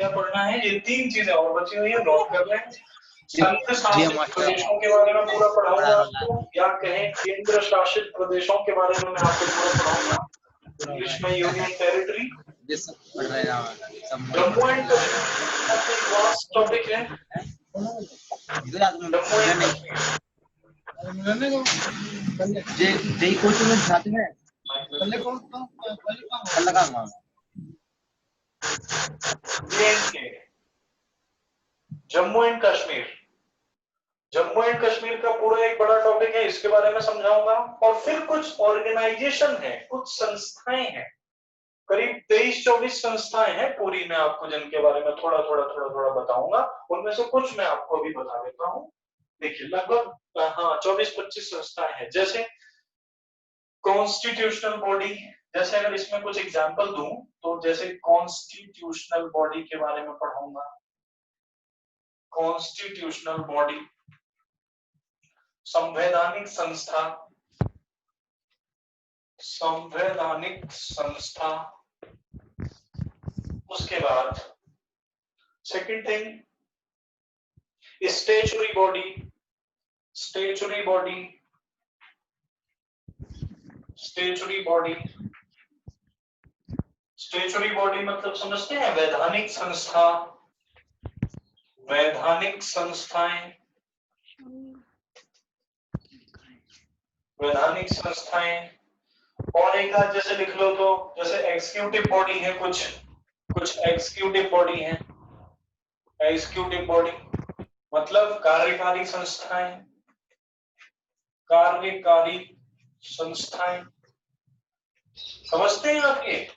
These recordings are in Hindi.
क्या पढ़ना है? ये 3 चीजें और बची हुई है, नोट कर लें। संघ शासित प्रदेशों के बारे में पूरा पढ़ाऊंगा आपको, या कहें केंद्र शासित प्रदेशों के बारे में मैं आपको पूरा पढ़ाऊंगा। इंग्लिश में union territory. Jammu and Kashmir vast topic है। Jammu and Kashmir Jammu and Kashmir. Jammu and Kashmir का पूरा एक बड़ा टॉपिक है, इसके बारे में समझाऊंगा। और फिर कुछ ऑर्गेनाइजेशन है, कुछ संस्थाएं हैं, करीब 23-24 संस्थाएं हैं पूरी, मैं आपको जिनके बारे में थोड़ा थोड़ा बताऊंगा। उनमें से कुछ मैं आपको अभी बता देता हूँ। देखिए लगभग 24-25 संस्थाएं हैं। जैसे कॉन्स्टिट्यूशनल बॉडी, जैसे अगर इसमें कुछ एग्जांपल दूं तो जैसे कॉन्स्टिट्यूशनल बॉडी के बारे में पढ़ाऊंगा। कॉन्स्टिट्यूशनल बॉडी, संवैधानिक संस्था, संवैधानिक संस्था। उसके बाद second thing statutory body, statutory body, statutory body. Statutory body मतलब समझते हैं? वैधानिक संस्था, वैधानिक संस्थाएं, वैधानिक संस्थाएं। और एक आध जैसे लिख लो तो जैसे एग्जीक्यूटिव बॉडी है, कुछ एग्जीक्यूटिव बॉडी है। एग्जीक्यूटिव बॉडी मतलब कार्यकारी संस्थाएं, कार्यकारी संस्थाएं। समझते हैं आप ये?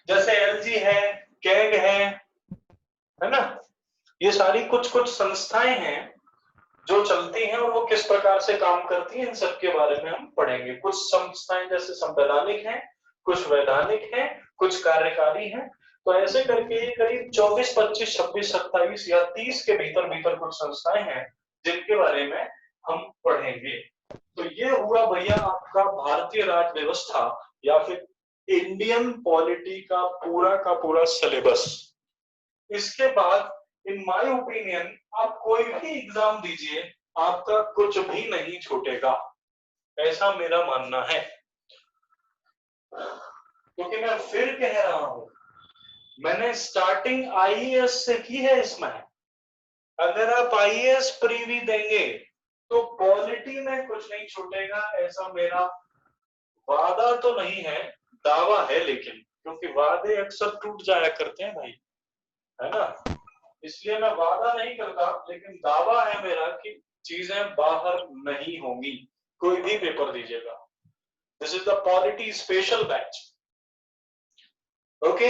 जैसे एलजी है, कैग है ना? ये सारी कुछ संस्थाएं हैं जो चलती हैं और वो किस प्रकार से काम करती हैं, इन सब के बारे में हम पढ़ेंगे। कुछ संस्थाएं जैसे संवैधानिक हैं, कुछ वैधानिक हैं, कुछ कार्यकारी हैं। तो ऐसे करके करीब 24, 25, 26, 27 या 30 के भीतर कुछ संस्थाएं हैं जिनके बारे में हम पढ़ेंगे। तो ये हुआ भैया आपका भारतीय राज्य व्यवस्था या फिर इंडियन पॉलिटी का पूरा सिलेबस। इसके बाद इन माय ओपिनियन आप कोई भी एग्जाम दीजिए, आपका कुछ भी नहीं छूटेगा, ऐसा मेरा मानना है। क्योंकि मैं फिर कह रहा हूं, मैंने स्टार्टिंग आईएएस से की है इसमें। अगर आप आईएएस प्रीवी देंगे तो पॉलिटी में कुछ नहीं छूटेगा, ऐसा मेरा वादा तो नहीं है, दावा है। लेकिन क्योंकि वादे अक्सर टूट जाया करते हैं भाई, है ना? इसलिए मैं वादा नहीं करता, लेकिन दावा है मेरा कि चीजें बाहर नहीं होंगी। कोई भी पेपर दीजिएगा, this is the polity special batch. Okay,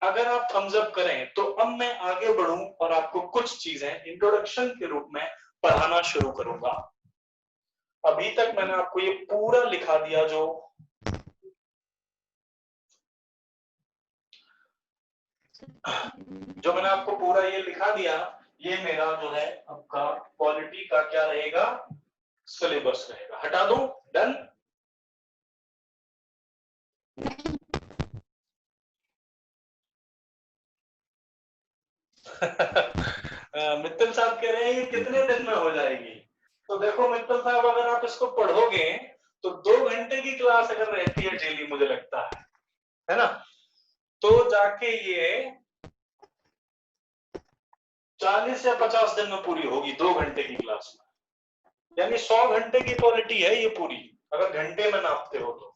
अगर आप थम्स अप करें तो अब मैं आगे बढ़ूं और आपको कुछ चीजें इंट्रोडक्शन के रूप में पढ़ाना शुरू करूंगा। अभी तक मैंने आपको ये पूरा लिखा दिया, जो मैंने आपको पूरा ये लिखा दिया, ये मेरा जो है आपका पॉलिटी का क्या रहेगा, सिलेबस रहेगा। हटा दूं? डन? मित्तल साहब कह रहे हैं ये कितने दिन में हो जाएगी? तो देखो मित्तल साहब, अगर आप इसको पढ़ोगे तो 2 घंटे की क्लास अगर रहती है डेली, मुझे लगता है ना, तो जाके ये 40 या 50 दिन में पूरी होगी 2 घंटे की क्लास में। यानी 100 घंटे की पॉलिटी है ये पूरी, अगर घंटे में नापते हो तो।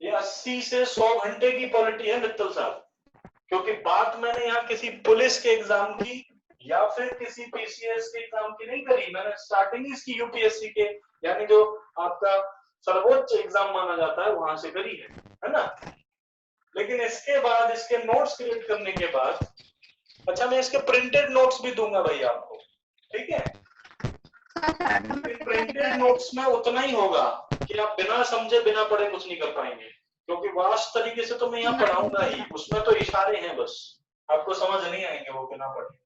ये 80 से 100 घंटे की पॉलिटी है मित्तल साहब। क्योंकि बात मैंने यहाँ किसी पुलिस के एग्जाम की या फिर किसी पीसीएस के एग्जाम की नहीं करी, मैंने स्टार्टिंग इसकी यूपीएससी के, यानी जो आपका सर्वोच्च एग्जाम माना जाता है, वहां से करी है ना? लेकिन इसके बाद इसके नोट्स क्रिएट करने के बाद, अच्छा मैं इसके प्रिंटेड नोट्स भी दूंगा भाई आपको, ठीक है? प्रिंटेड नोट्स में उतना ही होगा कि आप बिना समझे बिना पढ़े कुछ नहीं कर पाएंगे, क्योंकि वास्ट तरीके से तो मैं यहाँ पढ़ाऊंगा ही, उसमें तो इशारे हैं बस, आपको समझ नहीं आएंगे वो बिना पढ़े।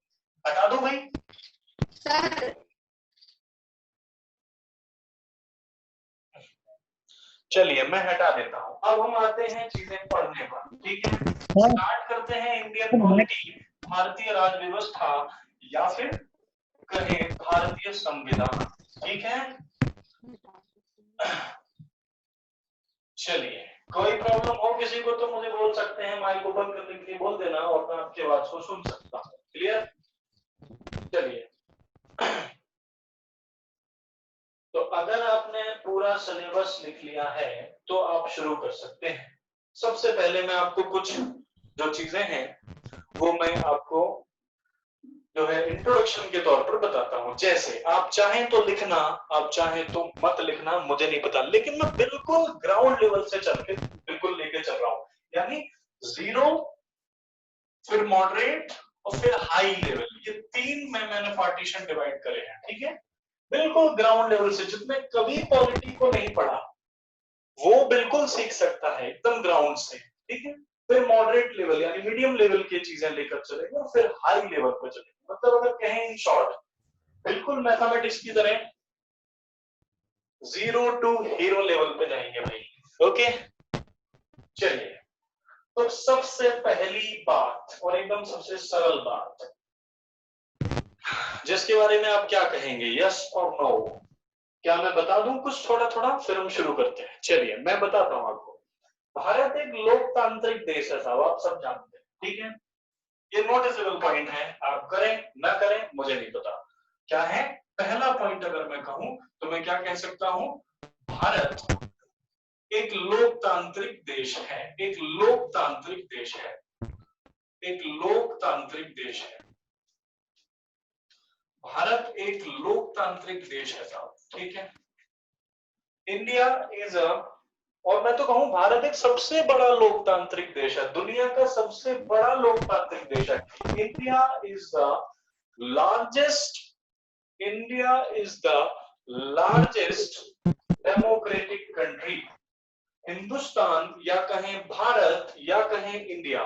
हटा दो भाई सर। चलिए मैं हटा देता हूं। अब हम आते हैं चीजें पढ़ने पर, ठीक है। स्टार्ट करते हैं इंडियन पॉलिटी, भारतीय राज व्यवस्था, या फिर कहें भारतीय संविधान, ठीक है। चलिए, कोई प्रॉब्लम हो किसी को तो मुझे बोल सकते हैं, माइक ओपन करने के लिए बोल देना और मैं आपकी आवाज को सुन सकता हूँ। क्लियर? चलिए, तो अगर आपने पूरा सिलेबस लिख लिया है तो आप शुरू कर सकते हैं। सबसे पहले मैं आपको कुछ जो चीजें हैं वो मैं आपको जो है इंट्रोडक्शन के तौर पर बताता हूं। जैसे आप चाहें तो लिखना, आप चाहें तो मत लिखना, मुझे नहीं पता, लेकिन मैं बिल्कुल ग्राउंड लेवल से चल के बिल्कुल लेके चल रहा हूं। यानी 0, फिर मॉडरेट और फिर हाई लेवल, ये 3 में मैंने पार्टीशन डिवाइड करे हैं, ठीक है। बिल्कुल ग्राउंड लेवल से, जिसने कभी पॉलिटी को नहीं पढ़ा वो बिल्कुल सीख सकता है, एकदम ग्राउंड से, ठीक है। फिर मॉडरेट लेवल यानी मीडियम लेवल की चीजें लेकर चलेंगे और फिर हाई लेवल पर चलेंगे। मतलब अगर कहें इन शॉर्ट, बिल्कुल मैथमेटिक्स की तरह 0 टू हीरो लेवल पे जाएंगे भाई, ओके। चलिए, तो सबसे पहली बात और एकदम सबसे सरल बात जिसके बारे में आप क्या कहेंगे, यस और नो? क्या मैं बता दूं कुछ थोड़ा थोड़ा, फिर हम शुरू करते हैं। चलिए मैं बताता हूं आपको। भारत एक लोकतांत्रिक देश है साहब, आप सब जानते हैं, ठीक है। ये नोटिसेबल पॉइंट है, आप करें ना करें मुझे नहीं पता। क्या है पहला पॉइंट? अगर मैं कहूं तो मैं क्या कह सकता हूं, भारत एक लोकतांत्रिक देश है, एक लोकतांत्रिक देश है, एक लोकतांत्रिक देश है। भारत एक लोकतांत्रिक देश है साहब, ठीक है। इंडिया इज अ, और मैं तो कहूं भारत एक सबसे बड़ा लोकतांत्रिक देश है, दुनिया का सबसे बड़ा लोकतांत्रिक देश है। India is the largest, India is the largest democratic country. Hindustan या कहें भारत या कहें इंडिया,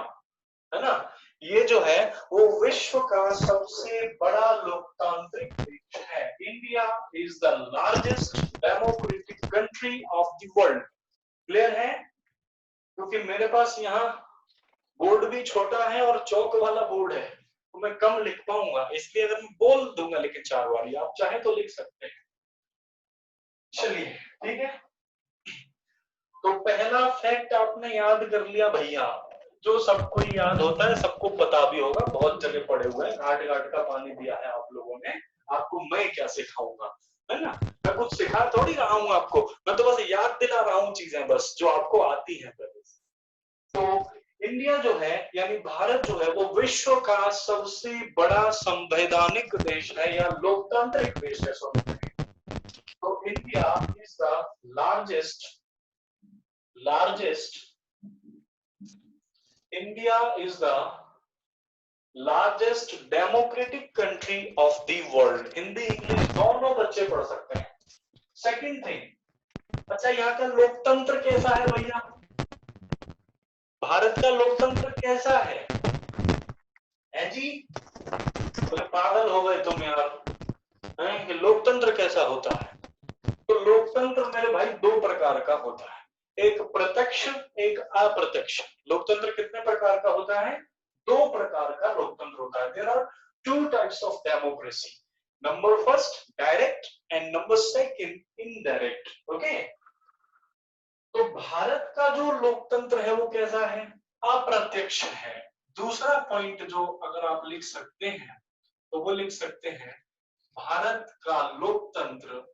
है ना, ये जो है वो विश्व का सबसे बड़ा लोकतांत्रिक देश है। India is the largest democratic country of the world. Clear है? क्योंकि मेरे पास यहाँ बोर्ड भी छोटा है और चौक वाला बोर्ड है तो मैं कम लिख पाऊंगा, इसलिए अगर मैं बोल दूंगा लेकिन 4 बार, आप चाहे तो लिख सकते हैं। चलिए ठीक है, तो पहला फैक्ट आपने याद कर लिया भैया, जो सबको याद होता है, सबको पता भी होगा, बहुत जगह पड़े हुए हैं, घाट घाट का पानी दिया है आप लोगों ने। आपको मैं क्या सिखाऊंगा, है ना, मैं कुछ सिखा थोड़ी रहा हूं आपको, मैं तो बस याद दिला रहा हूं चीजें बस जो आपको आती हैं पहले से। तो इंडिया जो है यानी भारत जो है वो विश्व का सबसे बड़ा संवैधानिक देश है या लोकतांत्रिक देश है। तो India is the largest India is the largest democratic country of the world। Hindi English दोनों बच्चे पढ़ सकते हैं। सेकंड थिंग, अच्छा यहाँ का लोकतंत्र कैसा है भैया, भारत का लोकतंत्र कैसा है जी? तो पागल हो गए तुम यार, कि लोकतंत्र कैसा होता है? तो लोकतंत्र मेरे भाई 2 प्रकार का होता है, एक प्रत्यक्ष एक अप्रत्यक्ष। लोकतंत्र कितने प्रकार का होता है? 2 प्रकार का लोकतंत्र होता है। There are 2 types of democracy, number first direct and number second indirect, okay. तो भारत का जो लोकतंत्र है वो कैसा है? अप्रत्यक्ष है। दूसरा पॉइंट जो अगर आप लिख सकते हैं तो वो लिख सकते हैं, भारत का लोकतंत्र,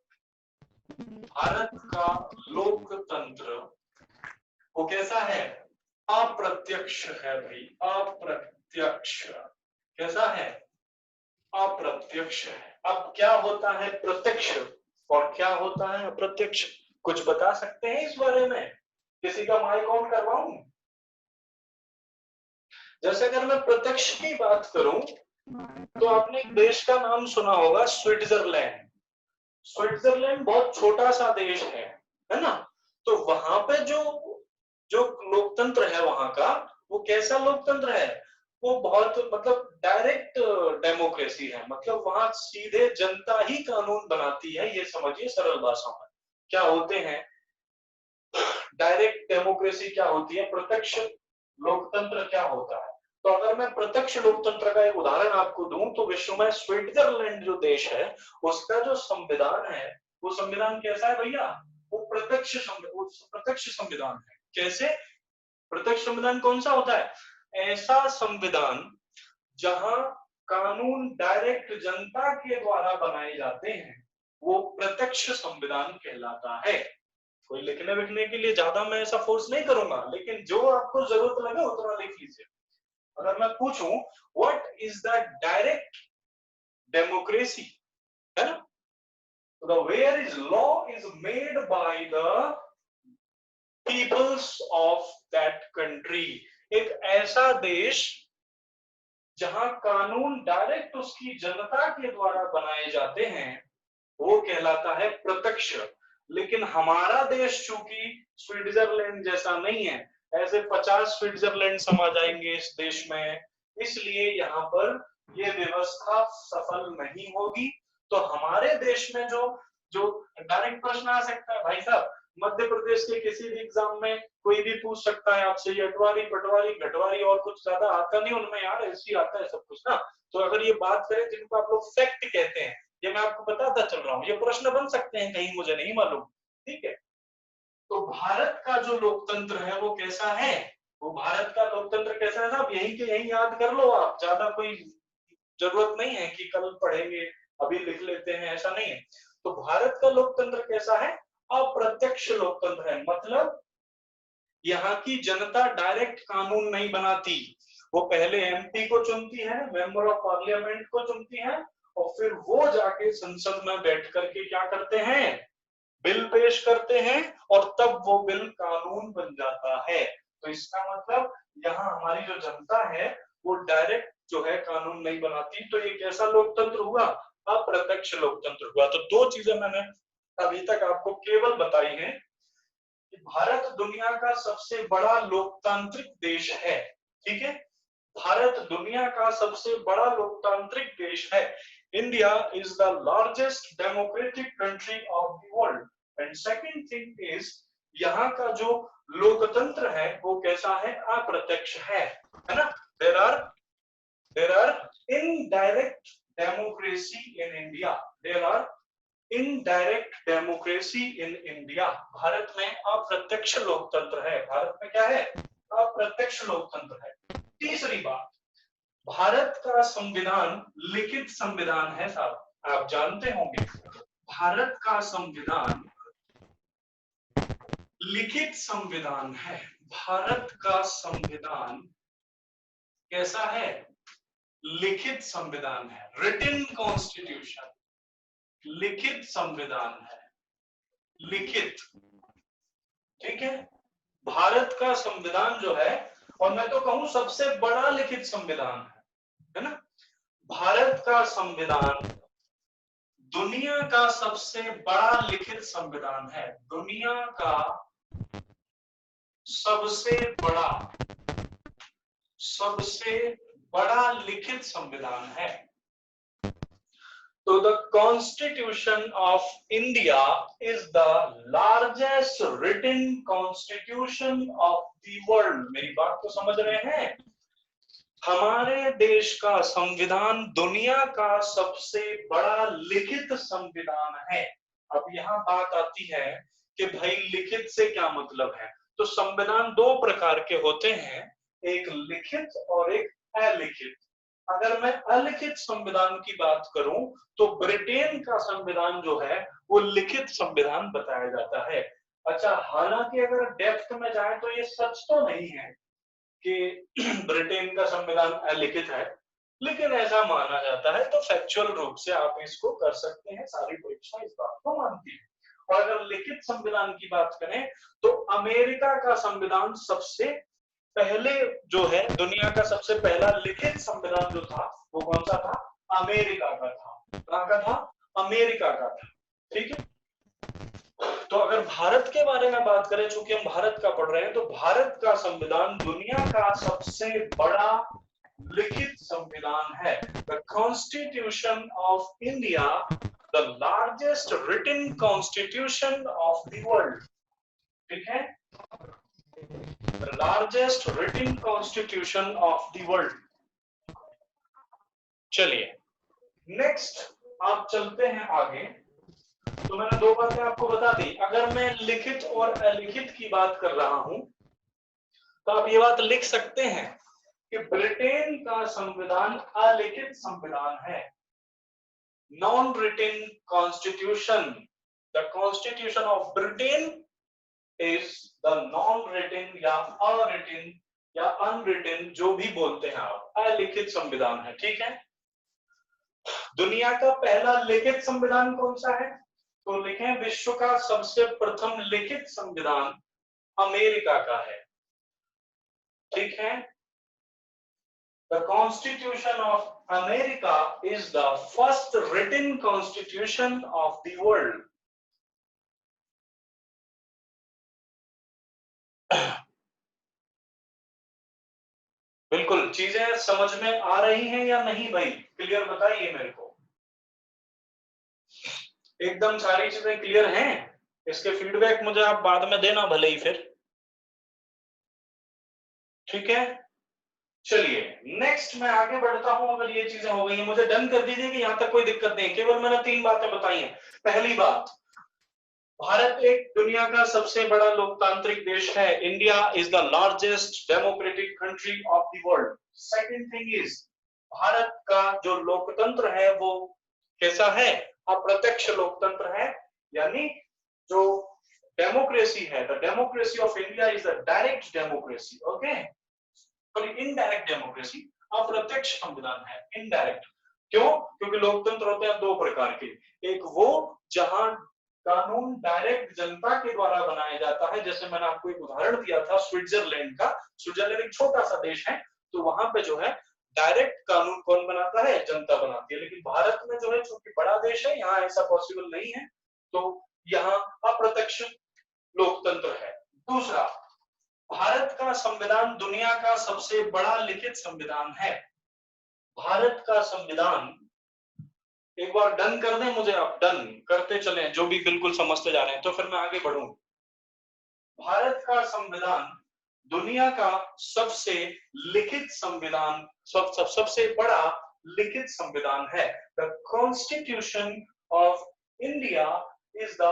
भारत का लोकतंत्र वो कैसा है? अप्रत्यक्ष है भाई, अप्रत्यक्ष। कैसा है? अप्रत्यक्ष है। अब क्या होता है प्रत्यक्ष और क्या होता है अप्रत्यक्ष, कुछ बता सकते हैं इस बारे में? किसी का माइक ऑन करवाऊं? जैसे अगर मैं प्रत्यक्ष की बात करूं तो आपने एक देश का नाम सुना होगा, स्विट्जरलैंड। स्विट्जरलैंड बहुत छोटा सा देश है ना। तो वहां पे जो जो लोकतंत्र है वहां का, वो कैसा लोकतंत्र है? वो बहुत मतलब डायरेक्ट डेमोक्रेसी है, मतलब वहां सीधे जनता ही कानून बनाती है, ये समझिए सरल भाषा में। क्या होते हैं डायरेक्ट डेमोक्रेसी क्या होती है, प्रत्यक्ष लोकतंत्र क्या होता है। तो अगर मैं प्रत्यक्ष लोकतंत्र का एक उदाहरण आपको दूं तो विश्व में स्विट्जरलैंड जो देश है उसका जो संविधान है वो संविधान कैसा है भैया, वो प्रत्यक्ष संविधान है। कैसे? प्रत्यक्ष संविधान कौन सा होता है, ऐसा संविधान जहां कानून डायरेक्ट जनता के द्वारा बनाए जाते हैं, वो प्रत्यक्ष संविधान कहलाता है। कोई लिखने विखने के लिए ज्यादा मैं ऐसा फोर्स नहीं करूंगा, लेकिन जो आपको जरूरत लगे उतना लिख लीजिए। अगर मैं पूछूं what is the direct democracy, है ना, तो the where is law is made by the peoples of that country. एक ऐसा देश जहां कानून डायरेक्ट उसकी जनता के द्वारा बनाए जाते हैं वो कहलाता है प्रत्यक्ष। लेकिन हमारा देश चूंकि स्विट्जरलैंड जैसा नहीं है, ऐसे 50 स्विट्जरलैंड समा जाएंगे इस देश में, इसलिए यहाँ पर ये व्यवस्था सफल नहीं होगी। तो हमारे देश में जो जो डायरेक्ट प्रश्न आ सकता है भाई साहब, मध्य प्रदेश के किसी भी एग्जाम में कोई भी पूछ सकता है आपसे, ये अटवारी पटवारी घटवारी और कुछ ज्यादा आता नहीं उनमें यार, ऐसी आता है सब कुछ ना। तो अगर ये बात करें जिनको आप लोग फैक्ट कहते हैं, ये मैं आपको बताता चल रहा हूँ, ये प्रश्न बन सकते हैं कहीं, मुझे नहीं मालूम, ठीक है। तो भारत का जो लोकतंत्र है वो कैसा है, वो भारत का लोकतंत्र कैसा है साहब, यही के यही याद कर लो आप, ज्यादा कोई जरूरत नहीं है कि कल पढ़ेंगे अभी लिख लेते हैं, ऐसा नहीं है। तो भारत का लोकतंत्र कैसा है, अप्रत्यक्ष लोकतंत्र है। मतलब यहाँ की जनता डायरेक्ट कानून नहीं बनाती, वो पहले एमपी को चुनती है, मेंबर ऑफ पार्लियामेंट को चुनती है, और फिर वो जाके संसद में बैठ करके क्या करते हैं, बिल पेश करते हैं, और तब वो बिल कानून बन जाता है। तो इसका मतलब यहाँ हमारी जो जनता है वो डायरेक्ट जो है कानून नहीं बनाती। तो ये कैसा लोकतंत्र हुआ, अप्रत्यक्ष लोकतंत्र हुआ। तो दो चीजें मैंने अभी तक आपको केवल बताई हैं कि भारत दुनिया का सबसे बड़ा लोकतांत्रिक देश है, ठीक है, भारत दुनिया का सबसे बड़ा लोकतांत्रिक देश है। India is the largest democratic country of the world. And second thing is यहाँ का जो लोकतंत्र है वो कैसा है, अप्रत्यक्ष है ना। There are indirect democracy in India, there are indirect democracy in India. Bharat में अप्रत्यक्ष लोकतंत्र है, भारत में क्या है, अप्रत्यक्ष लोकतंत्र है। तीसरी बात, भारत का संविधान लिखित संविधान है साहब, आप जानते होंगे भारत का संविधान लिखित संविधान है। भारत का संविधान कैसा है, लिखित संविधान है, रिटन कॉन्स्टिट्यूशन, लिखित संविधान है, लिखित, ठीक है। भारत का संविधान जो है, और मैं तो कहूं सबसे बड़ा लिखित संविधान है ना। भारत का संविधान दुनिया का सबसे बड़ा लिखित संविधान है, दुनिया का सबसे बड़ा लिखित संविधान है। तो the constitution of India is the largest written constitution of the world. मेरी बात को समझ रहे हैं, हमारे देश का संविधान दुनिया का सबसे बड़ा लिखित संविधान है। अब यहाँ बात आती है कि भाई लिखित से क्या मतलब है। तो संविधान दो प्रकार के होते हैं, एक लिखित और एक अलिखित। अगर मैं अलिखित संविधान की बात करूं तो ब्रिटेन का संविधान जो है वो लिखित संविधान बताया जाता है। अच्छा, हालांकि अगर डेप्थ में जाए तो ये सच तो नहीं है कि ब्रिटेन का संविधान अलिखित है, लेकिन ऐसा माना जाता है। तो फैक्चुअल रूप से आप इसको कर सकते हैं, सारी परीक्षा इस बात को मानती है। और अगर लिखित संविधान की बात करें तो अमेरिका का संविधान सबसे पहले जो है, दुनिया का सबसे पहला लिखित संविधान जो था वो कौन सा था, अमेरिका का था। कहाँ का था, अमेरिका का था, ठीक है। तो अगर भारत के बारे में बात करें, चूंकि हम भारत का पढ़ रहे हैं, तो भारत का संविधान दुनिया का सबसे बड़ा लिखित संविधान है। The constitution of India, the largest written constitution of the world, ठीक है। The largest written constitution of the world. चलिए नेक्स्ट आप चलते हैं आगे। तो मैंने दो बातें आपको बता दी। अगर मैं लिखित और अलिखित की बात कर रहा हूं तो आप ये बात लिख सकते हैं कि ब्रिटेन का संविधान अलिखित संविधान है, non written constitution. The constitution of Britain is the non written या अरिटन या अनरिटन, जो भी बोलते हैं आप, अलिखित संविधान है। ठीक है। दुनिया का पहला लिखित संविधान कौन सा है? तो लिखें, विश्व का सबसे प्रथम लिखित संविधान अमेरिका का है। ठीक है। The constitution of America is the first written constitution of the world. बिल्कुल, चीजें समझ में आ रही हैं या नहीं भाई? क्लियर बताइए मेरे को। एकदम सारी चीजें क्लियर हैं? इसके फीडबैक मुझे आप बाद में देना भले ही फिर। ठीक है। चलिए नेक्स्ट मैं आगे बढ़ता हूं। अगर ये चीजें हो गई हैं, मुझे डन कर दीजिए कि यहां तक कोई दिक्कत नहीं। केवल मैंने 3 बातें बताई हैं। पहली बात, भारत एक दुनिया का सबसे बड़ा लोकतांत्रिक देश है। India is the largest democratic country of the world. Second thing is, Bharat का जो लोकतंत्र है वो कैसा है? अप्रत्यक्ष लोकतंत्र है, यानी जो डेमोक्रेसी है, the democracy of India is the direct democracy. Okay, और इनडायरेक्ट डेमोक्रेसी, अप्रत्यक्ष संविधान है, इनडायरेक्ट। क्यों? क्योंकि लोकतंत्र होते हैं दो प्रकार के। एक वो जहां कानून डायरेक्ट जनता के द्वारा बनाया जाता है, जैसे मैंने आपको एक उदाहरण दिया था स्विट्जरलैंड का। स्विट्जरलैंड एक छोटा सा देश है, तो वहां पे जो है डायरेक्ट कानून कौन बनाता है? जनता बनाती है। लेकिन भारत में जो है, चूंकि बड़ा देश है, यहाँ ऐसा पॉसिबल नहीं है, तो यहाँ अप्रत्यक्ष लोकतंत्र है। दूसरा, भारत का संविधान दुनिया का सबसे बड़ा लिखित संविधान है। भारत का संविधान, एक बार डन कर दें मुझे, आप डन करते चलें जो भी बिल्कुल समझते जा रहे हैं, तो फिर मैं आगे बढ़ूं। भारत का संविधान दुनिया का सबसे लिखित संविधान, सबसे बड़ा लिखित संविधान है। The constitution of India is the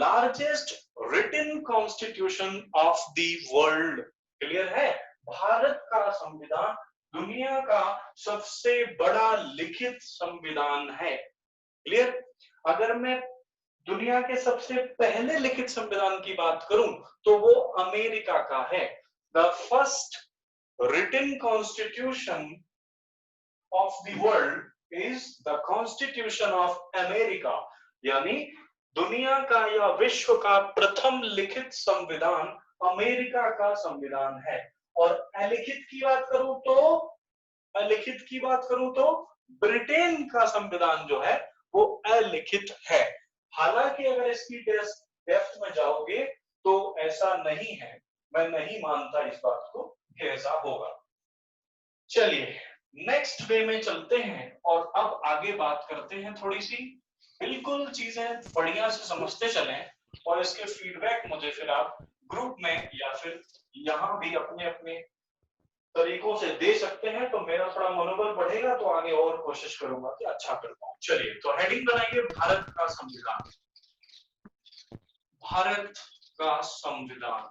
largest written constitution of the world। Clear है? भारत का संविधान दुनिया का सबसे बड़ा लिखित संविधान है। क्लियर? अगर मैं दुनिया के सबसे पहले लिखित संविधान की बात करूं तो वो अमेरिका का है। The first written constitution of the world is the constitution of America, यानी दुनिया का या विश्व का प्रथम लिखित संविधान अमेरिका का संविधान है। और अलिखित की बात करूं तो, अलिखित की बात करूं तो ब्रिटेन का संविधान जो है वो अलिखित है। हालांकि अगर इसकी डेप्थ में जाओगे तो ऐसा नहीं है, मैं नहीं मानता इस बात को कि ऐसा होगा। चलिए नेक्स्ट वे में चलते हैं और अब आगे बात करते हैं थोड़ी सी। बिल्कुल चीजें बढ़िया से समझते चलें और इसके फीडबैक मुझे फिर आप ग्रुप में या फिर यहाँ भी अपने अपने तरीकों से दे सकते हैं, तो मेरा थोड़ा मनोबल बढ़ेगा, तो आगे और कोशिश करूंगा कि अच्छा कर पाऊं। चलिए तो हेडिंग बनाइए, भारत का संविधान। भारत का संविधान,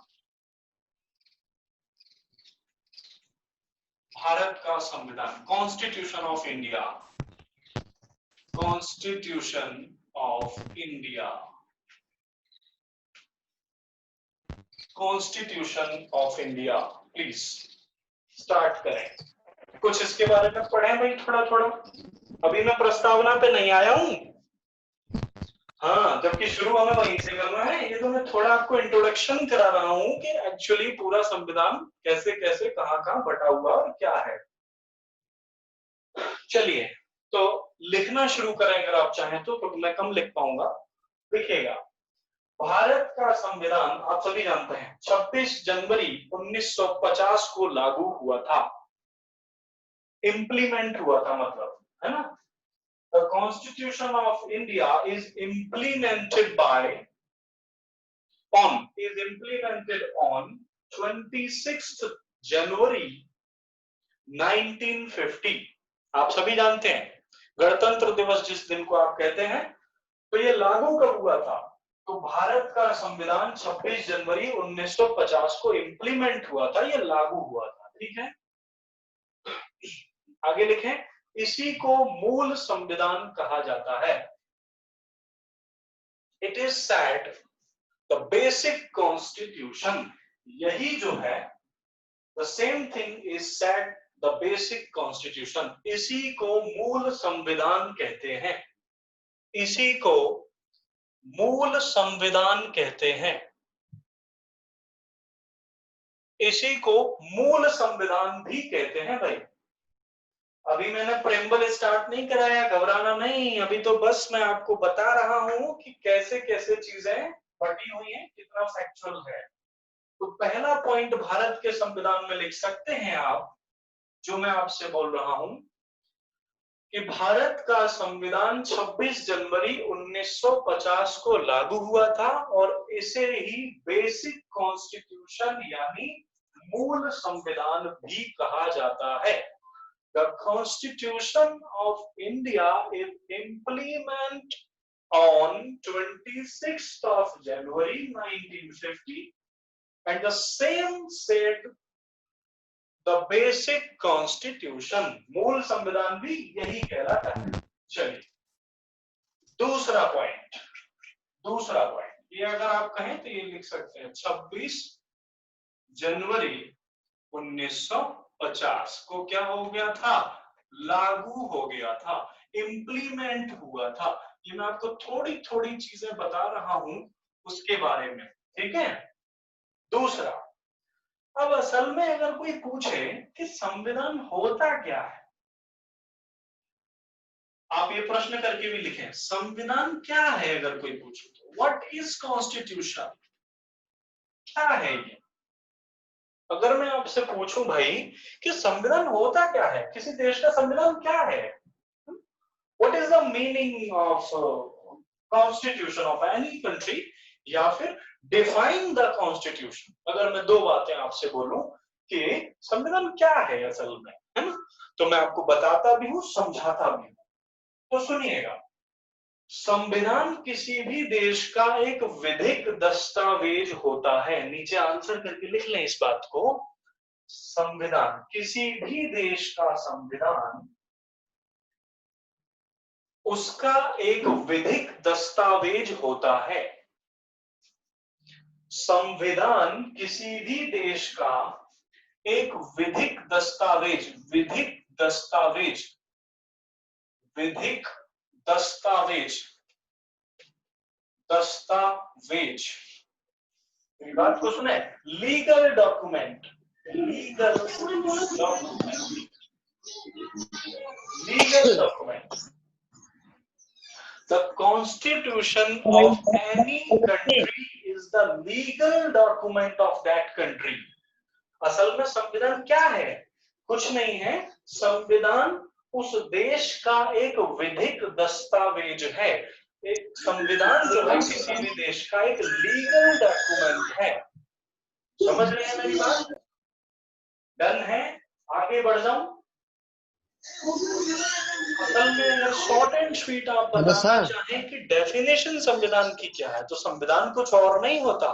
भारत का संविधान, constitution of India, constitution of India, constitution of India. Please start करें। कुछ इसके बारे में पढ़ें भाई थोड़ा थोड़ा। अभी मैं प्रस्तावना पे नहीं आया हूं, हाँ, जबकि शुरू हमें वहीं से करना है। ये तो मैं थोड़ा आपको इंट्रोडक्शन करा रहा हूं कि एक्चुअली पूरा संविधान कैसे कैसे कहां कहां बटा हुआ और क्या है। चलिए तो लिखना शुरू करें अगर आप चाहें तो मैं कम लिख पाऊंगा। लिखिएगा, भारत का संविधान आप सभी जानते हैं 26 जनवरी 1950 को लागू हुआ था, इम्प्लीमेंट हुआ था, मतलब, है ना। The Constitution of India is implemented on 26 जनवरी 1950। आप सभी जानते हैं गणतंत्र दिवस जिस दिन को आप कहते हैं, तो ये लागू कब हुआ था? तो भारत का संविधान 26 जनवरी 1950 को इंप्लीमेंट हुआ था, ये लागू हुआ था। ठीक है, आगे लिखें, इसी को मूल संविधान कहा जाता है। It is said the basic constitution, यही जो है the same thing is said the basic constitution, इसी को मूल संविधान कहते हैं, इसी को मूल संविधान कहते हैं, इसी को मूल संविधान भी कहते हैं। भाई अभी मैंने प्रेम्बल स्टार्ट नहीं कराया, घबराना नहीं, अभी तो बस मैं आपको बता रहा हूं कि कैसे कैसे चीजें बटी हुई हैं, कितना फैक्चुअल है। तो पहला पॉइंट भारत के संविधान में लिख सकते हैं आप, जो मैं आपसे बोल रहा हूं कि भारत का संविधान 26 जनवरी 1950 को लागू हुआ था और इसे ही बेसिक कॉन्स्टिट्यूशन यानी मूल संविधान भी कहा जाता है। The Constitution of India is implemented on 26th of January 1950 and the same said the basic constitution, मूल संविधान भी यही कहलाता है। चलिए दूसरा पॉइंट, ये अगर आप कहें तो ये लिख सकते हैं 26 जनवरी 1950 को क्या हो गया था? लागू हो गया था, इंप्लीमेंट हुआ था। ये मैं आपको थोड़ी थोड़ी चीजें बता रहा हूं उसके बारे में, ठीक है। दूसरा, अब असल में अगर कोई पूछे कि संविधान होता क्या है, आप ये प्रश्न करके भी लिखें, संविधान क्या है? अगर कोई पूछे तो व्हाट इज कॉन्स्टिट्यूशन, क्या है ये? अगर मैं आपसे पूछूं भाई कि संविधान होता क्या है, किसी देश का संविधान क्या है, what is the meaning of constitution of any country, या फिर डिफाइन द कॉन्स्टिट्यूशन, अगर मैं दो बातें आपसे बोलूं कि संविधान क्या है असल में, है ना, तो मैं आपको बताता भी हूं, समझाता भी हूं। तो सुनिएगा, संविधान किसी भी देश का एक विधिक दस्तावेज होता है। नीचे आंसर करके लिख लें इस बात को, संविधान, किसी भी देश का संविधान उसका एक विधिक दस्तावेज होता है। संविधान किसी भी देश का एक विधिक दस्तावेज, विधिक दस्तावेज, विधिक दस्तावेज, दस्तावेज, मेरी बात को सुने, legal document, legal document, legal document. The constitution of any country is the legal document of that country. असल में संविधान क्या है? कुछ नहीं है, संविधान उस देश का एक विधिक दस्तावेज है। एक संविधान जो है किसी भी देश का एक लीगल डॉक्यूमेंट है। समझ रहे हैं मेरी बात? डन है? आगे बढ़ जाऊं? असल में अगर शॉर्ट एंड स्वीट आप बताना चाहें कि डेफिनेशन संविधान की क्या है, तो संविधान कुछ और नहीं होता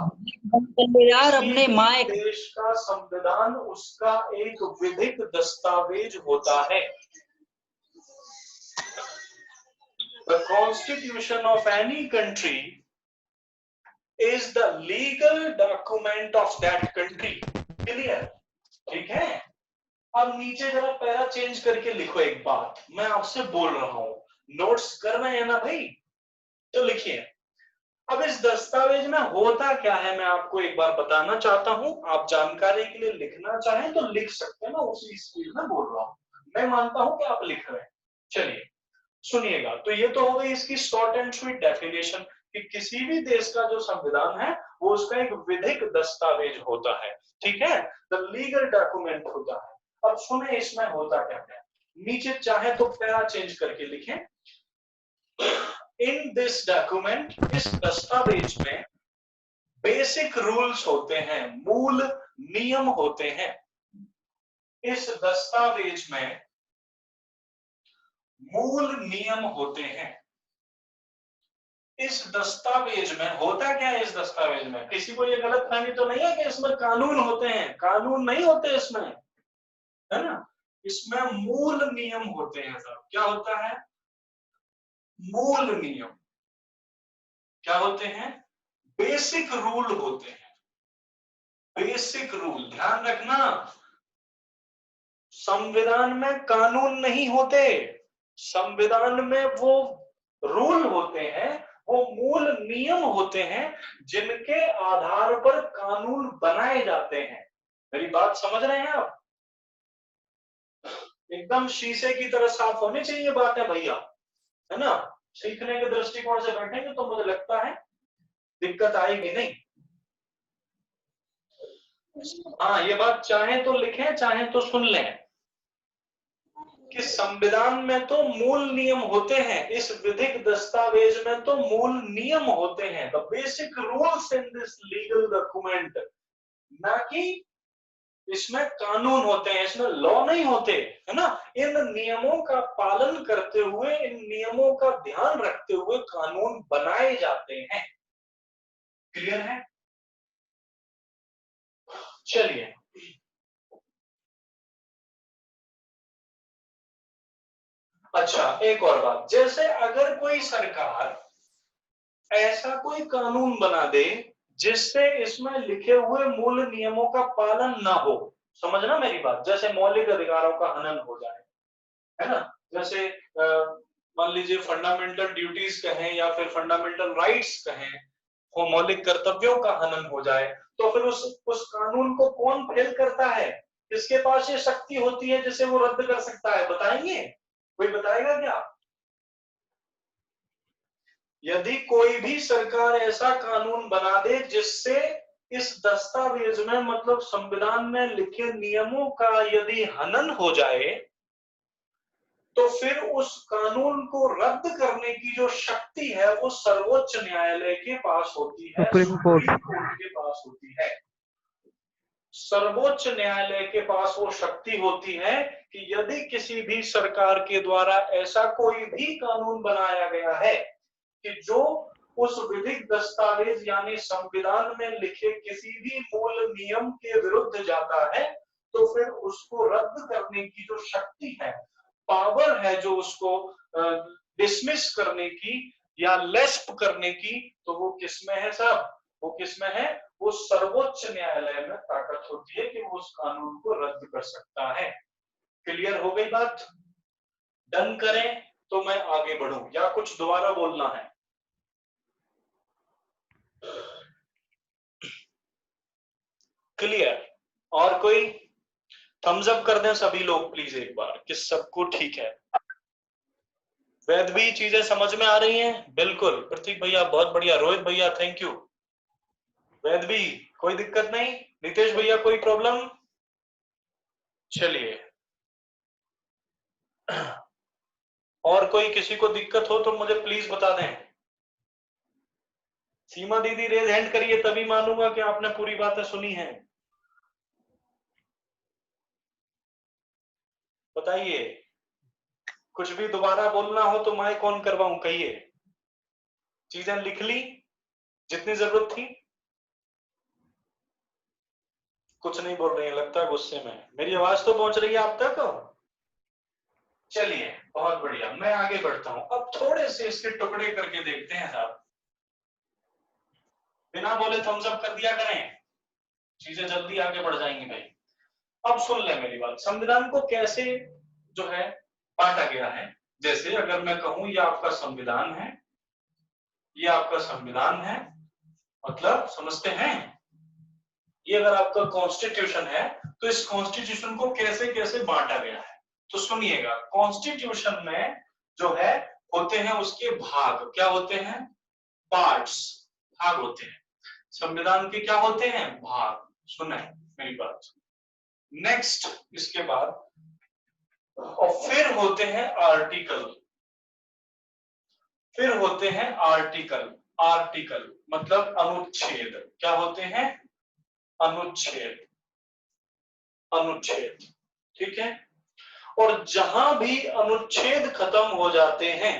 यार, अपने माइक देश का संविधान उसका एक विधिक दस्तावेज होता है। The constitution of any country is the legal document of that country. Clear? ठीक है। अब नीचे जरा पैरा चेंज करके लिखो एक बात, मैं आपसे बोल रहा हूं, नोट्स करना है ना भाई, तो लिखिए। अब इस दस्तावेज में होता क्या है मैं आपको एक बार बताना चाहता हूं, आप जानकारी के लिए लिखना चाहें तो लिख सकते हैं, ना उसी स्पीड में बोल रहा हूं, मैं मानता हूं कि आप लिख रहे हैं। चलिए सुनिएगा, तो ये तो हो गई इसकी शॉर्ट एंड स्वीट डेफिनेशन कि किसी भी देश का जो संविधान है वो उसका एक विधिक दस्तावेज होता है, ठीक है, द लीगल डॉक्यूमेंट होता है। अब सुने इसमें होता क्या है, नीचे चाहे तो पैरा चेंज करके लिखें, इन दिस डॉक्यूमेंट, इस दस्तावेज में बेसिक रूल्स होते हैं, मूल नियम होते हैं। इस दस्तावेज में मूल नियम होते हैं। इस दस्तावेज में होता क्या है? इस दस्तावेज में किसी को ये गलतफहमी तो नहीं है कि इसमें कानून होते हैं? कानून नहीं होते इसमें, है ना। इसमें मूल नियम होते हैं साहब। क्या होता है? मूल नियम। क्या होते हैं? बेसिक रूल होते हैं। बेसिक रूल, ध्यान रखना, संविधान में कानून नहीं होते, संविधान में वो रूल होते हैं, वो मूल नियम होते हैं जिनके आधार पर कानून बनाए जाते हैं। मेरी बात समझ रहे हैं आप? एकदम शीशे की तरह साफ होनी चाहिए बात है भैया, है ना। सीखने के दृष्टिकोण से बैठेंगे तो मुझे लगता है दिक्कत आएगी नहीं। हाँ, ये बात चाहे तो लिखें चाहे तो सुन लें कि संविधान में तो मूल नियम होते हैं, इस विधिक दस्तावेज में तो मूल नियम होते हैं, the basic rules in this legal document, ना कि इसमें कानून होते हैं, इसमें लॉ नहीं होते, है ना। इन नियमों का पालन करते हुए, इन नियमों का ध्यान रखते हुए कानून बनाए जाते हैं। क्लियर है? चलिए, अच्छा एक और बात, जैसे अगर कोई सरकार ऐसा कोई कानून बना दे जिससे इसमें लिखे हुए मूल नियमों का पालन ना हो, समझना मेरी बात, जैसे मौलिक अधिकारों का हनन हो जाए, है ना। जैसे मान लीजिए फंडामेंटल ड्यूटीज कहें या फिर फंडामेंटल राइट्स कहें, वो मौलिक कर्तव्यों का हनन हो जाए, तो फिर उस कानून को कौन फेल करता है? किसके पास ये शक्ति होती है जिसे वो रद्द कर सकता है? बताएंगे? कोई बताएगा क्या? यदि कोई भी सरकार ऐसा कानून बना दे जिससे इस दस्तावेज में, मतलब संविधान में लिखे नियमों का यदि हनन हो जाए, तो फिर उस कानून को रद्द करने की जो शक्ति है वो सर्वोच्च न्यायालय के पास होती है, सुप्रीम कोर्ट के पास होती है। सर्वोच्च न्यायालय के पास वो शक्ति होती है कि यदि किसी भी सरकार के द्वारा ऐसा कोई भी कानून बनाया गया है कि जो उस विधिक दस्तावेज यानी संविधान में लिखे किसी भी मूल नियम के विरुद्ध जाता है, तो फिर उसको रद्द करने की जो शक्ति है, पावर है, जो उसको डिसमिस करने की या लेस्प करने की, तो वो किसमें है साहब? वो किसमें है? वो सर्वोच्च न्यायालय में ताकत होती है कि वो उस कानून को रद्द कर सकता है। क्लियर हो गई बात? डन करें तो मैं आगे बढ़ूं या कुछ दोबारा बोलना है? क्लियर? और कोई? थम्स अप कर दें सभी लोग प्लीज एक बार कि सबको ठीक है। वैद भी चीजें समझ में आ रही हैं? बिल्कुल। प्रतीक भैया बहुत बढ़िया, रोहित भैया थैंक यू, वैद भी कोई दिक्कत नहीं, नितेश भैया कोई प्रॉब्लम? चलिए, और कोई किसी को दिक्कत हो तो मुझे प्लीज बता दें। सीमा दीदी रेज हैंड करिए तभी मानूंगा कि आपने पूरी बातें सुनी हैं। बताइए, कुछ भी दोबारा बोलना हो तो माइक ऑन करवाऊं? कहिए, चीजें लिख ली जितनी जरूरत थी? कुछ नहीं बोल रही है, लगता है गुस्से में। मेरी आवाज तो पहुंच रही है आप तक? चलिए बहुत बढ़िया, मैं आगे बढ़ता हूं। अब थोड़े से इसके टुकड़े करके देखते हैं साहब, बिना बोले थम्स अप कर दिया करें, चीजें जल्दी आगे बढ़ जाएंगी भाई। अब सुन ले मेरी बात, संविधान को कैसे जो है बांटा गया है। जैसे अगर मैं कहूं ये आपका संविधान है, ये आपका संविधान है, मतलब समझते हैं, ये अगर आपका कॉन्स्टिट्यूशन है तो इस कॉन्स्टिट्यूशन को कैसे कैसे बांटा गया है। तो सुनिएगा, कॉन्स्टिट्यूशन में जो है होते हैं उसके भाग, क्या होते हैं? पार्ट्स, भाग होते हैं। संविधान के क्या होते हैं? भाग। सुने मेरी बात। नेक्स्ट इसके बाद और फिर होते हैं आर्टिकल, फिर होते हैं आर्टिकल। आर्टिकल मतलब अनुच्छेद, क्या होते हैं? अनुच्छेद। अनुच्छेद, ठीक है। और जहां भी अनुच्छेद खत्म हो जाते हैं,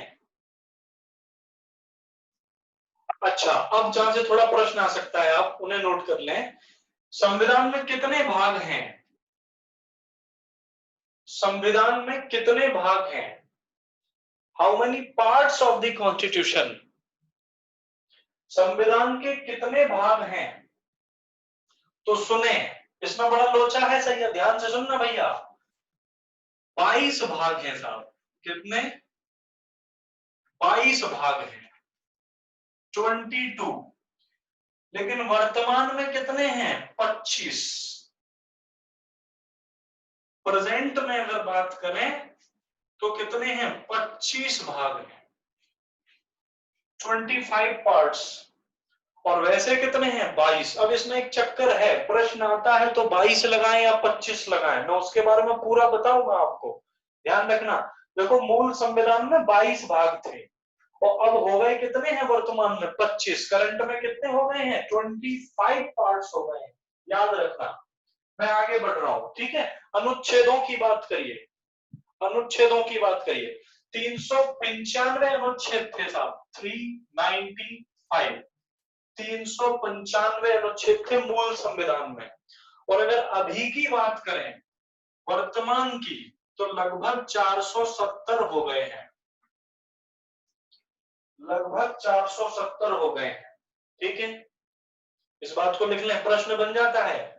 अच्छा अब जहां से थोड़ा प्रश्न आ सकता है आप उन्हें नोट कर लें। संविधान में कितने भाग हैं? संविधान में कितने भाग हैं? How many parts of the constitution? संविधान के कितने भाग हैं? तो सुने, इसमें बड़ा लोचा है, सही है, ध्यान से सुनना भैया। 22 भाग हैं साहब। कितने? 22 भाग हैं, 22। लेकिन वर्तमान में कितने हैं? 25। प्रेजेंट में अगर बात करें तो कितने हैं? 25 भाग हैं, 25 पार्ट्स। और वैसे कितने हैं? 22। अब इसमें एक चक्कर है, प्रश्न आता है तो 22 लगाएं या 25 लगाएं, मैं उसके बारे में पूरा बताऊंगा आपको, ध्यान रखना। देखो मूल संविधान में 22 भाग थे और अब हो गए कितने हैं वर्तमान में? 25। करंट में कितने हो गए हैं? 25 पार्ट्स हो गए हैं, याद रखना। मैं आगे बढ़ रहा हूं, ठीक है। अनुच्छेदों की बात करिए, अनुच्छेदों की बात करिए। 395 अनुच्छेद थे साहब, 395। 395 अनुच्छेद थे मूल संविधान में। और अगर अभी की बात करें, वर्तमान की, तो लगभग 470 हो गए हैं, लगभग 470 हो गए हैं, ठीक है। इस बात को लिख लें, प्रश्न बन जाता है।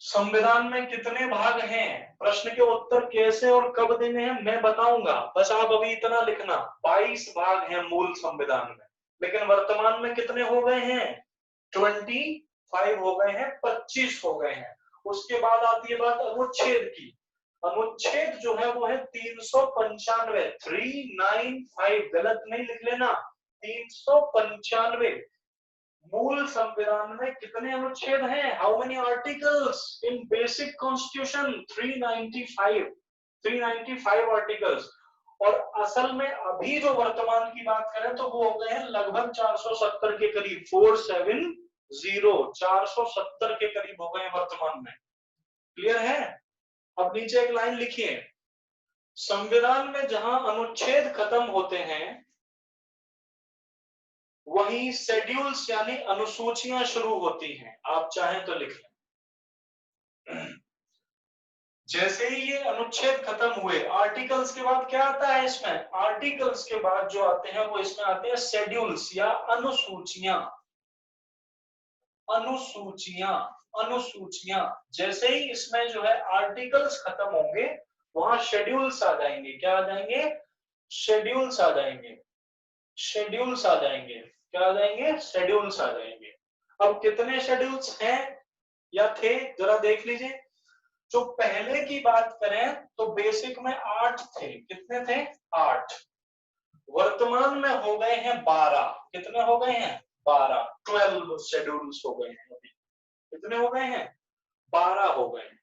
संविधान में कितने भाग हैं? प्रश्न के उत्तर कैसे और कब देने हैं मैं बताऊंगा, बस आप अभी इतना लिखना। 22 भाग हैं मूल संविधान में, लेकिन वर्तमान में कितने हो गए हैं? 25 हो गए हैं, 25 हो गए हैं। उसके बाद आती है बात अनुच्छेद की। अनुच्छेद जो है वो है 395, 395, गलत नहीं लिख लेना, 395। मूल संविधान में कितने अनुच्छेद हैं? How many articles in basic constitution? 395, 395 articles. और असल में अभी जो वर्तमान की बात करें तो वो हो गए हैं लगभग 470 के करीब, 470, 470 के करीब हो गए हैं वर्तमान में। क्लियर है? अब नीचे एक लाइन लिखिए, संविधान में जहां अनुच्छेद खत्म होते हैं वहीं शेड्यूल्स यानी अनुसूचियां शुरू होती हैं। आप चाहें तो लिख लें। जैसे ही ये अनुच्छेद खत्म हुए, आर्टिकल्स के बाद क्या आता है इसमें? आर्टिकल्स के बाद जो आते हैं वो इसमें आते हैं शेड्यूल्स या अनुसूचियां। अनुसूचियां, अनुसूचियां। जैसे ही इसमें जो है आर्टिकल्स खत्म होंगे वहां शेड्यूल्स आ जाएंगे। क्या आ जाएंगे? शेड्यूल्स आ जाएंगे, शेड्यूल्स आ जाएंगे। क्या आ जाएंगे? शेड्यूल्स आ जाएंगे। अब कितने शेड्यूल्स हैं या थे जरा देख लीजिए। जो पहले की बात करें तो बेसिक में 8 थे। कितने थे? 8। वर्तमान में हो गए हैं 12। कितने हो गए हैं? 12, 12 शेड्यूल्स हो गए हैं अभी। कितने हो गए हैं? 12 हो गए हैं।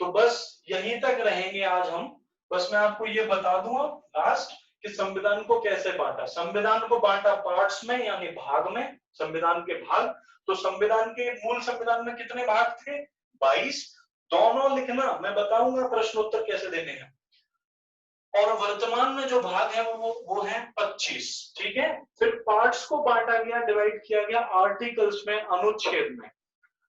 तो बस यहीं तक रहेंगे आज हम। बस मैं आपको ये बता दूंगा लास्ट कि संविधान को कैसे बांटा। संविधान को बांटा पार्ट्स में यानी भाग में, संविधान के भाग। तो संविधान के मूल संविधान में कितने भाग थे? 22। दोनों लिखना, मैं बताऊंगा प्रश्न उत्तर कैसे देने हैं। और वर्तमान में जो भाग है वो है 25, ठीक है। फिर पार्ट्स को बांटा गया, डिवाइड किया गया आर्टिकल्स में, अनुच्छेद में।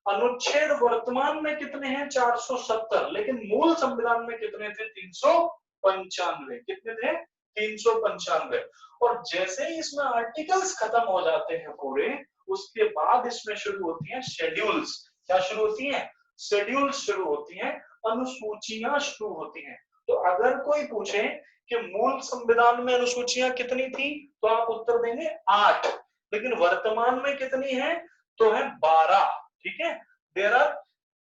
अनुच्छेद वर्तमान में कितने हैं? 470, लेकिन मूल संविधान में कितने थे? 395। कितने थे? 395। और जैसे ही इसमें आर्टिकल्स खत्म हो जाते हैं पूरे, उसके बाद इसमें शुरू होती हैं शेड्यूल्स। क्या शुरू होती हैं? शेड्यूल्स शुरू होती हैं, अनुसूचियां शुरू होती हैं। तो अगर कोई पूछे कि मूल संविधान में अनुसूचियां कितनी थी, तो आप उत्तर देंगे 8। लेकिन वर्तमान में कितनी है? तो है 12, ठीक है। There are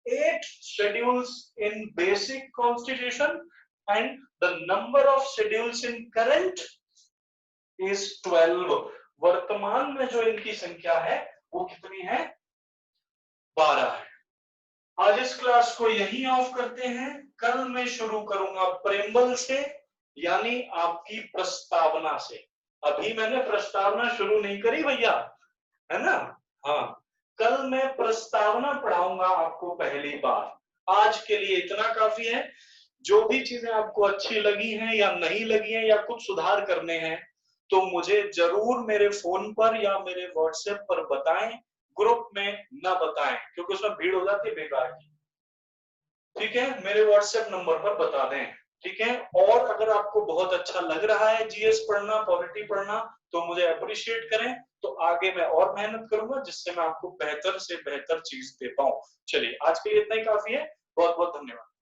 8 schedules in basic constitution and the number of schedules in current is 12। वर्तमान में जो इनकी संख्या है वो कितनी है? 12 है। आज इस क्लास को यहीं ऑफ करते हैं। कल मैं शुरू करूंगा प्रेम्बल से, यानी आपकी प्रस्तावना से। अभी मैंने प्रस्तावना शुरू नहीं करी भैया, है ना। हाँ, कल मैं प्रस्तावना पढ़ाऊंगा आपको पहली बार। आज के लिए इतना काफी है। जो भी चीजें आपको अच्छी लगी हैं या नहीं लगी हैं या कुछ सुधार करने हैं तो मुझे जरूर मेरे फोन पर या मेरे व्हाट्सएप पर बताएं, ग्रुप में ना बताएं क्योंकि उसमें भीड़ हो जाती है बेकार की। ठीक है, मेरे व्हाट्सएप नंबर पर बता दें। ठीक है, और अगर आपको बहुत अच्छा लग रहा है जीएस पढ़ना, पॉलिटी पढ़ना, तो मुझे अप्रिशिएट करें, तो आगे मैं और मेहनत करूंगा जिससे मैं आपको बेहतर से बेहतर चीज दे पाऊं। चलिए आज के लिए इतना ही काफी है, बहुत बहुत धन्यवाद।